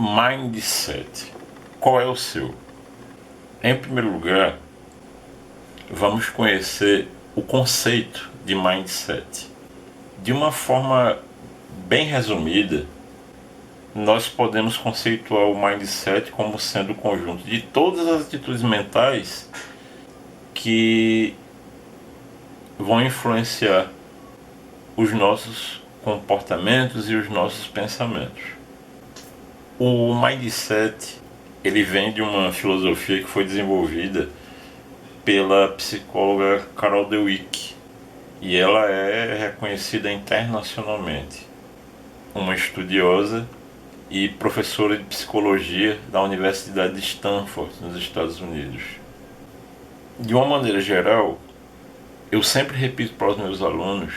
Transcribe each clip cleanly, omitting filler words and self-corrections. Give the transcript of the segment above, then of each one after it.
Mindset. Qual é o seu? Em primeiro lugar, vamos conhecer o conceito de mindset. De uma forma bem resumida, nós podemos conceituar o mindset como sendo o conjunto de todas as atitudes mentais que vão influenciar os nossos comportamentos e os nossos pensamentos. O mindset, ele vem de uma filosofia que foi desenvolvida pela psicóloga Carol Dweck, e ela é reconhecida internacionalmente, uma estudiosa e professora de psicologia da Universidade de Stanford, nos Estados Unidos. De uma maneira geral, eu sempre repito para os meus alunos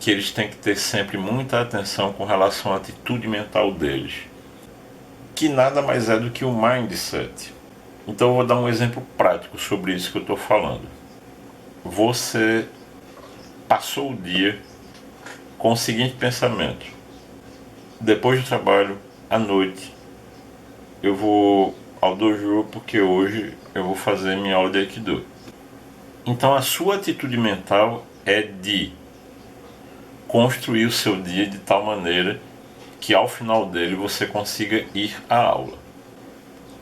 que eles têm que ter sempre muita atenção com relação à atitude mental deles, que nada mais é do que o mindset. Então eu vou dar um exemplo prático sobre isso que eu estou falando. Você passou o dia com o seguinte pensamento: depois do trabalho, à noite, eu vou ao dojo porque hoje eu vou fazer minha aula de Aikido. Então a sua atitude mental é de construir o seu dia de tal maneira que ao final dele você consiga ir à aula.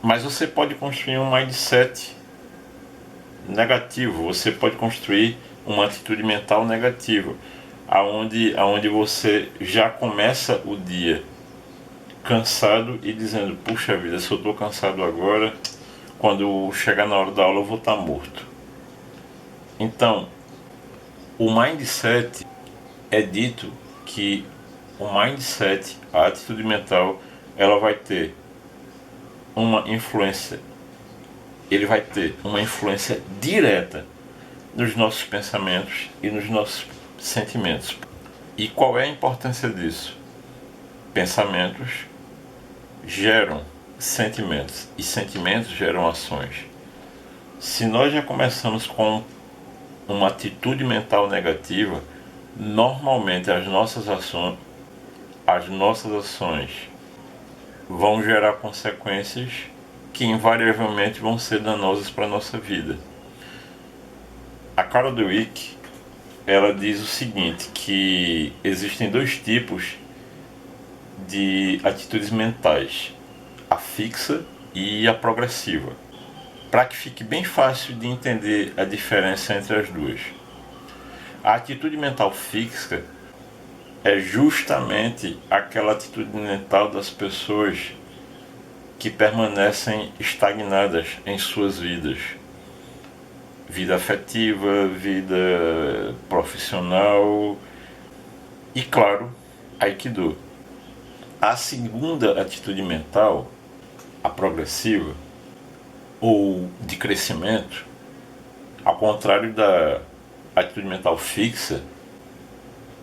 Mas você pode construir um mindset negativo, você pode construir uma atitude mental negativa, aonde você já começa o dia cansado e dizendo: puxa vida, se eu estou cansado agora, quando chegar na hora da aula eu vou estar morto. Então, o mindset, é dito que o mindset, a atitude mental, ela vai ter uma influência, ele vai ter uma influência direta nos nossos pensamentos e nos nossos sentimentos. E qual é a importância disso? Pensamentos geram sentimentos e sentimentos geram ações. Se nós já começamos com uma atitude mental negativa, normalmente as nossas ações vão gerar consequências que invariavelmente vão ser danosas para a nossa vida. A Carol Dweck, ela diz o seguinte, que existem dois tipos de atitudes mentais: a fixa e a progressiva. Para que fique bem fácil de entender a diferença entre as duas. A atitude mental fixa é justamente aquela atitude mental das pessoas que permanecem estagnadas em suas vidas. Vida afetiva, vida profissional e, claro, Aikido. A segunda atitude mental, a progressiva, ou de crescimento, ao contrário da atitude mental fixa,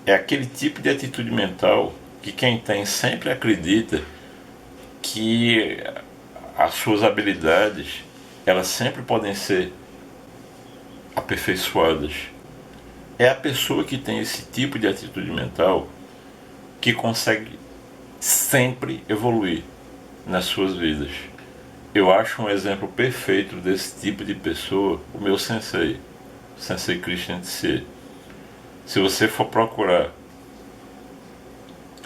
é aquele tipo de atitude mental que quem tem sempre acredita que as suas habilidades, elas sempre podem ser aperfeiçoadas. É a pessoa que tem esse tipo de atitude mental que consegue sempre evoluir nas suas vidas. Eu acho um exemplo perfeito desse tipo de pessoa o meu sensei, Sensei Christian Tse. Se você for procurar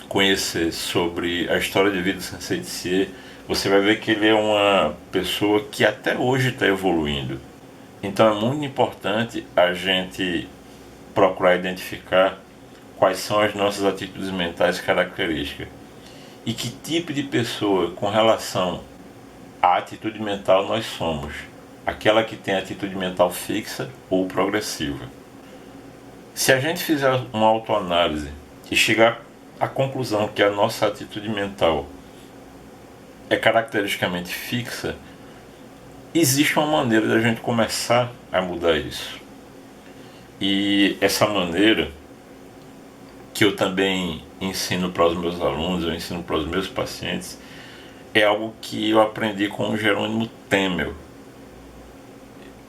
conhecer sobre a história de vida do Sensei Tse, você vai ver que ele é uma pessoa que até hoje está evoluindo. Então é muito importante a gente procurar identificar quais são as nossas atitudes mentais características e que tipo de pessoa com relação à atitude mental nós somos. Aquela que tem atitude mental fixa ou progressiva. Se a gente fizer uma autoanálise e chegar à conclusão que a nossa atitude mental é caracteristicamente fixa, existe uma maneira da gente começar a mudar isso. E essa maneira, que eu também ensino para os meus alunos, eu ensino para os meus pacientes, é algo que eu aprendi com o Jerônimo Temel,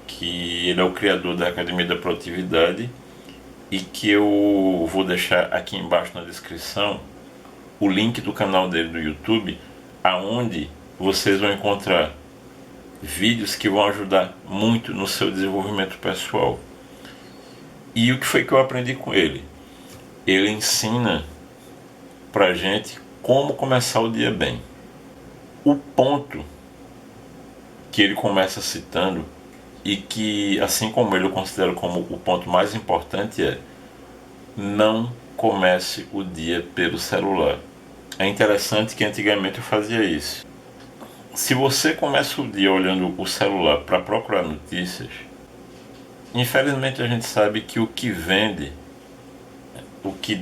que ele é o criador da Academia da Produtividade, e que eu vou deixar aqui embaixo na descrição o link do canal dele do YouTube, aonde vocês vão encontrar vídeos que vão ajudar muito no seu desenvolvimento pessoal. E o que foi que eu aprendi com ele? Ele ensina pra gente como começar o dia bem. O ponto que ele começa citando, e que, assim como ele, eu considero como o ponto mais importante, é: não comece o dia pelo celular. É interessante que antigamente eu fazia isso. Se você começa o dia olhando o celular para procurar notícias, infelizmente a gente sabe que o que vende, o que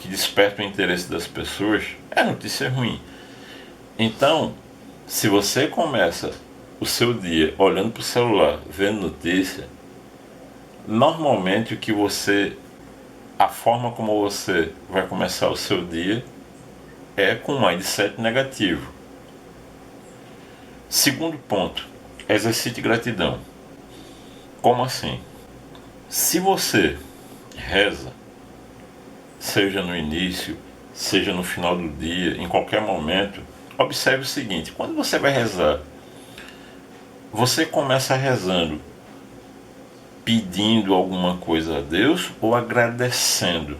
desperta o interesse das pessoas é notícia ruim. Então, se você começa o seu dia olhando para o celular, vendo notícia, normalmente a forma como você vai começar o seu dia é com um mindset negativo. Segundo ponto, exercite gratidão. Como assim? Se você reza, seja no início, seja no final do dia, em qualquer momento, observe o seguinte: quando você vai rezar, você começa rezando pedindo alguma coisa a Deus ou agradecendo?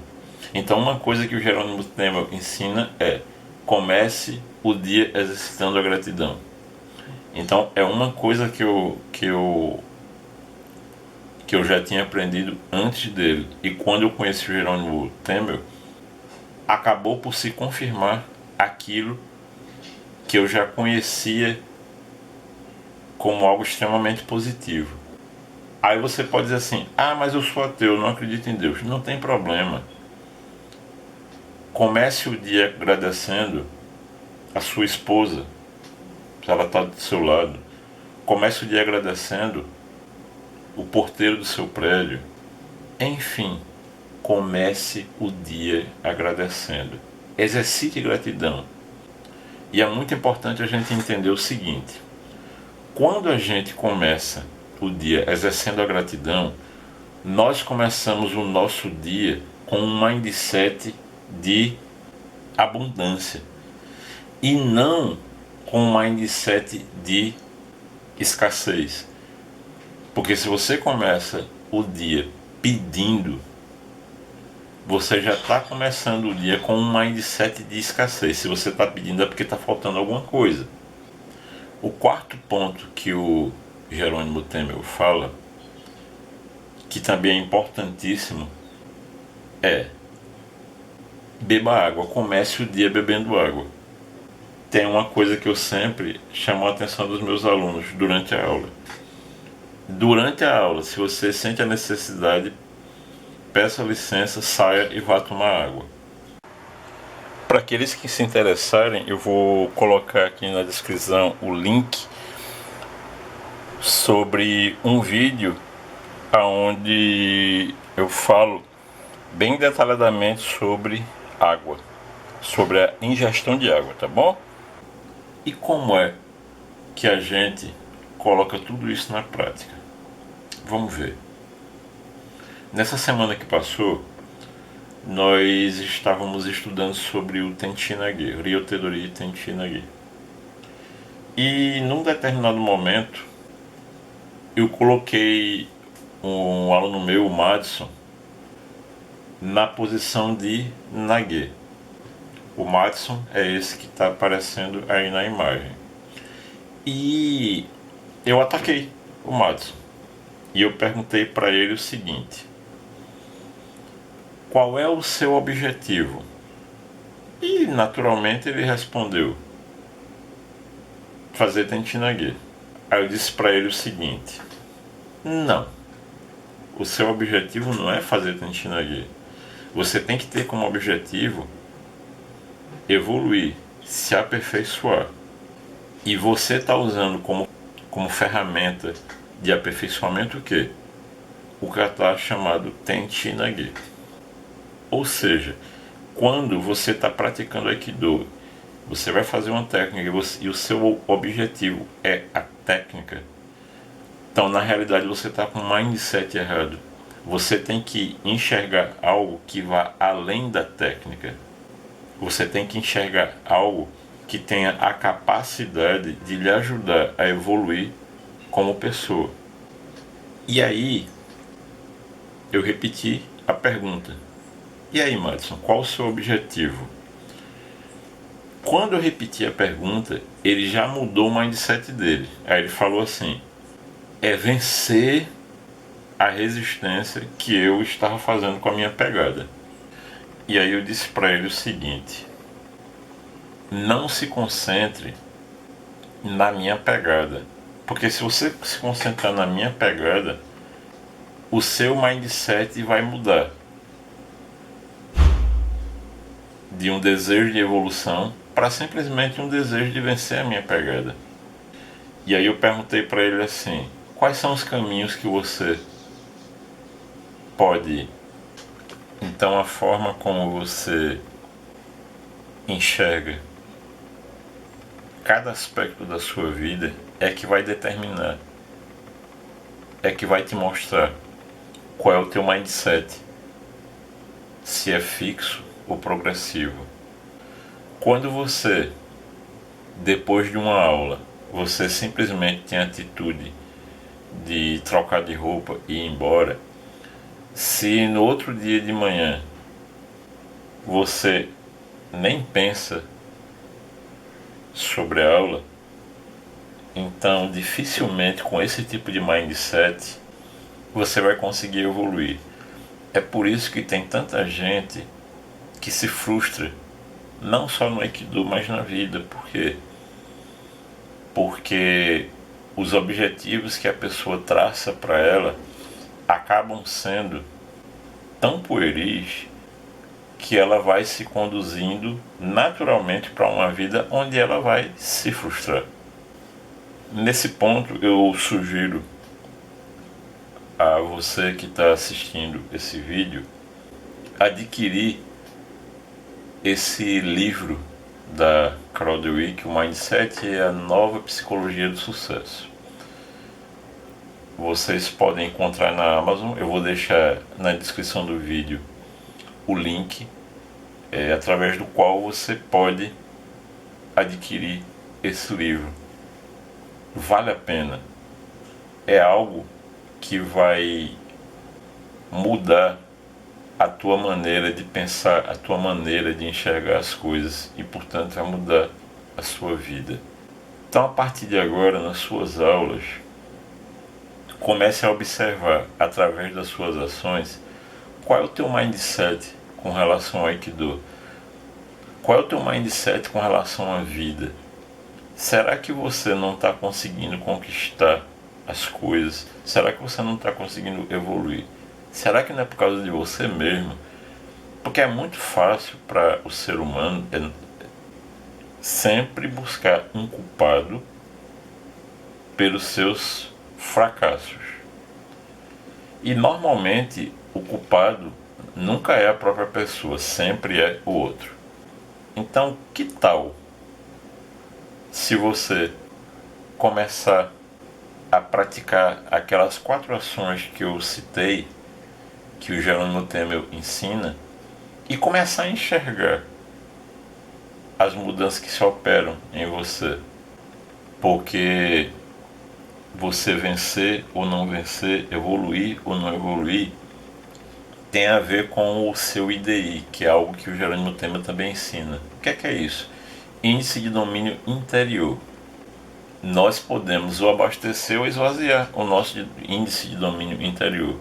Então, uma coisa que o Jerônimo Temel ensina é: comece o dia exercitando a gratidão. Então, é uma coisa que eu já tinha aprendido antes dele, e quando eu conheci o Jerônimo Temel, acabou por se confirmar aquilo que eu já conhecia como algo extremamente positivo. Aí você pode dizer assim: ah, mas eu sou ateu, não acredito em Deus. Não tem problema. Comece o dia agradecendo a sua esposa, se ela está do seu lado. Comece o dia agradecendo o porteiro do seu prédio. Enfim, comece o dia agradecendo. Exercite gratidão. E é muito importante a gente entender o seguinte: quando a gente começa o dia exercendo a gratidão, nós começamos o nosso dia com um mindset de abundância e não com um mindset de escassez. Porque se você começa o dia pedindo, você já está começando o dia com um mindset de escassez. Se você está pedindo é porque está faltando alguma coisa. O quarto ponto que o Jerônimo Temel fala, que também é importantíssimo, é: beba água, comece o dia bebendo água. Tem uma coisa que eu sempre chamo a atenção dos meus alunos durante a aula. Durante a aula, se você sente a necessidade, peça licença, saia e vá tomar água. Para aqueles que se interessarem, eu vou colocar aqui na descrição o link sobre um vídeo onde eu falo bem detalhadamente sobre água, sobre a ingestão de água, tá bom? E como é que a gente coloca tudo isso na prática? Vamos ver. Nessa semana que passou, nós estávamos estudando sobre o Tenchi Nage, Ryotedori Tenchi Nage. E num determinado momento, eu coloquei um aluno meu, o Madison, na posição de Nage. O Madison é esse que está aparecendo aí na imagem. E eu ataquei o Madison. E eu perguntei para ele o seguinte: qual é o seu objetivo? E naturalmente ele respondeu: fazer Tenchi Nage. Aí eu disse para ele o seguinte: não, o seu objetivo não é fazer Tenchi Nage. Você tem que ter como objetivo evoluir, se aperfeiçoar. E você está usando como ferramenta de aperfeiçoamento o quê? O kata chamado Tenchi Nage. Ou seja, quando você está praticando Aikido, você vai fazer uma técnica e o seu objetivo é a técnica. Então, na realidade, você está com um mindset errado. Você tem que enxergar algo que vá além da técnica. Você tem que enxergar algo que tenha a capacidade de lhe ajudar a evoluir como pessoa. E aí, eu repeti a pergunta. E aí, Madison, qual o seu objetivo? Quando eu repeti a pergunta, ele já mudou o mindset dele. Aí ele falou assim: é vencer a resistência que eu estava fazendo com a minha pegada. E aí eu disse para ele o seguinte: não se concentre na minha pegada, porque se você se concentrar na minha pegada, o seu mindset vai mudar de um desejo de evolução para simplesmente um desejo de vencer a minha pegada. E aí eu perguntei para ele assim: quais são os caminhos que você pode ir? Então a forma como você enxerga cada aspecto da sua vida é que vai determinar, é que vai te mostrar qual é o teu mindset, se é fixo ou progressivo. Quando você, depois de uma aula, você simplesmente tem a atitude de trocar de roupa e ir embora, se no outro dia de manhã você nem pensa sobre a aula, então dificilmente com esse tipo de mindset você vai conseguir evoluir. É por isso que tem tanta gente que se frustra, não só no Aikido, mas na vida. Por quê? Porque os objetivos que a pessoa traça para ela acabam sendo tão pueris que ela vai se conduzindo naturalmente para uma vida onde ela vai se frustrar. Nesse ponto eu sugiro a você que está assistindo esse vídeo adquirir esse livro da Carol Dweck, o Mindset é a Nova Psicologia do Sucesso. Vocês podem encontrar na Amazon, eu vou deixar na descrição do vídeo o link através do qual você pode adquirir esse livro. Vale a pena. É algo que vai mudar a tua maneira de pensar, a tua maneira de enxergar as coisas e, portanto, vai mudar a sua vida. Então, a partir de agora, nas suas aulas, comece a observar, através das suas ações, qual é o teu mindset com relação ao Aikido. Qual é o teu mindset com relação à vida? Será que você não está conseguindo conquistar as coisas? Será que você não está conseguindo evoluir? Será que não é por causa de você mesmo? Porque é muito fácil para o ser humano sempre buscar um culpado pelos seus fracassos. E normalmente o culpado nunca é a própria pessoa, sempre é o outro. Então, que tal se você começar a praticar aquelas 4 ações que eu citei, que o Jerônimo Temel ensina, e começar a enxergar as mudanças que se operam em você? Porque você vencer ou não vencer, evoluir ou não evoluir, tem a ver com o seu IDI, que é algo que o Jerônimo Temel também ensina. O que é isso? Índice de domínio interior. Nós podemos ou abastecer ou esvaziar o nosso índice de domínio interior.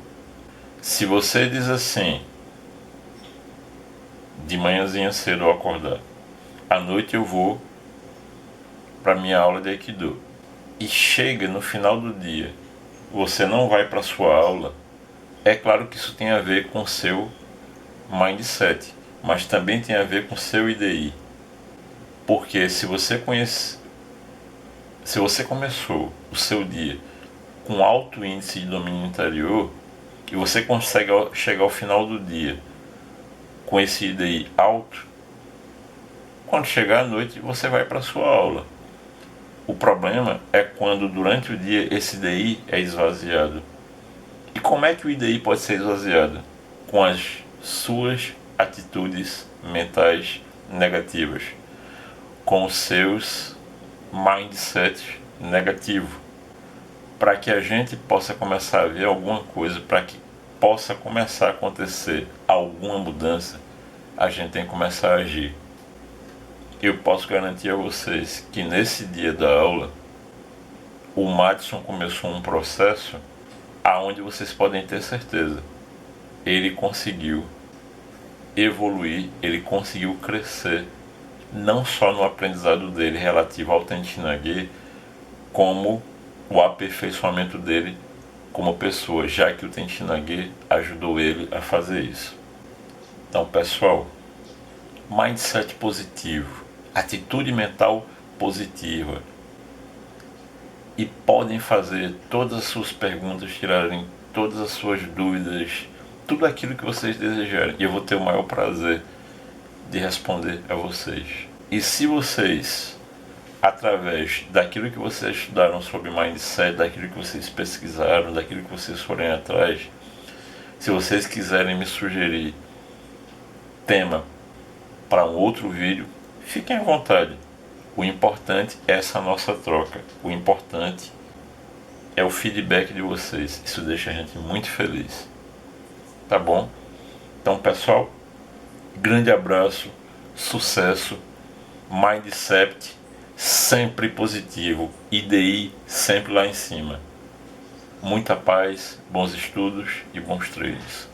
Se você diz assim, de manhãzinha cedo ao acordar, à noite eu vou para minha aula de Aikido, e chega no final do dia, você não vai para sua aula, é claro que isso tem a ver com o seu mindset, mas também tem a ver com o seu IDI. Porque se você começou o seu dia com alto índice de domínio interior e você consegue chegar ao final do dia com esse IDI alto, quando chegar à noite você vai para a sua aula. O problema é quando durante o dia esse IDI é esvaziado. E como é que o IDI pode ser esvaziado? Com as suas atitudes mentais negativas. com os seus mindsets negativos, para que a gente possa começar a ver alguma coisa, para que possa começar a acontecer alguma mudança, a gente tem que começar a agir. Eu posso garantir a vocês que nesse dia da aula, o Madison começou um processo aonde vocês podem ter certeza. Ele conseguiu evoluir, ele conseguiu crescer, não só no aprendizado dele relativo ao Tenshin Nage, como o aperfeiçoamento dele como pessoa, já que o Tenshin Nage ajudou ele a fazer isso. Então, pessoal, mindset positivo, atitude mental positiva, e podem fazer todas as suas perguntas, tirarem todas as suas dúvidas, tudo aquilo que vocês desejarem, e eu vou ter o maior prazer de responder a vocês. E se vocês, através daquilo que vocês estudaram sobre mindset, daquilo que vocês pesquisaram, daquilo que vocês forem atrás, se vocês quiserem me sugerir tema para um outro vídeo, fiquem à vontade. O importante é essa nossa troca. O importante é o feedback de vocês. Isso deixa a gente muito feliz. Tá bom? Então, pessoal, grande abraço, sucesso, mindset sempre positivo, IDI sempre lá em cima. Muita paz, bons estudos e bons treinos.